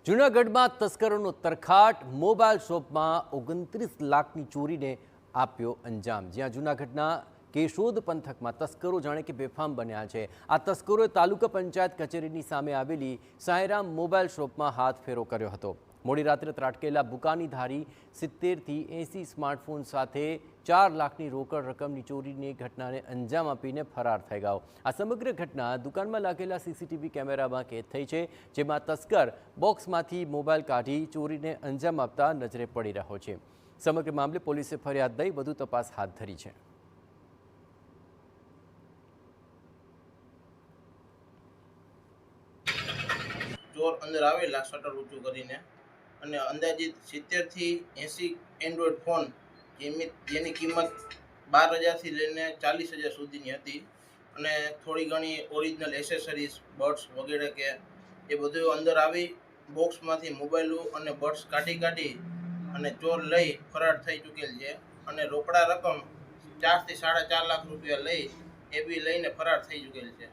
જૂનાગઢમાં તસ્કરોનો તરખાટ, મોબાઈલ શોપમાં 29 લાખની ચોરીને આપ્યો અંજામ। જ્યાં જૂનાગઢના કેશોદ પંથકમાં તસ્કરો જાણે કે બેફામ બન્યા છે। આ તસ્કરોએ તાલુકા પંચાયત કચેરીની સામે આવેલી સાંઈરામ મોબાઈલ શોપમાં હાથ ફેરો કર્યો હતો। મોડી રાત્રે ત્રાટકેલા બુકાનીધારી 70 થી 80 સ્માર્ટફોન સાથે 4 લાખની રોકડ રકમની ચોરીની ઘટનાને અંજામ આપીને ફરાર થઈ ગયો। આ સમગ્ર ઘટના દુકાનમાં લાગેલા સીસીટીવી કેમેરામાં કેદ થઈ છે, જેમાં તસ્કર બોક્સમાંથી મોબાઈલ કાઢી ચોરીને અંજામ આપતા નજરે પડી રહ્યો છે। સમગ્ર મામલે પોલીસે ફરિયાદ દઈ વધુ તપાસ હાથ ધરી છે। ચોર અંદર આવેલા શટર ઊંચું કરીને અને અંદાજિત 70 થી 80 એન્ડ્રોઈડ ફોન જેની કિંમત 12,000 થી લઈને 40,000 સુધીની હતી અને થોડી ઘણી ઓરિજિનલ એસેસરીઝ, બર્ડ્સ વગેરે કે એ બધું અંદર આવી બોક્સમાંથી મોબાઈલો અને બર્ડ્સ કાઢી અને ચોર લઈ ફરાર થઈ ચૂકેલ છે અને રોકડા રકમ 4 થી 4.5 લાખ રૂપિયા લઈ એ બી લઈને ફરાર થઈ ચૂકેલ છે।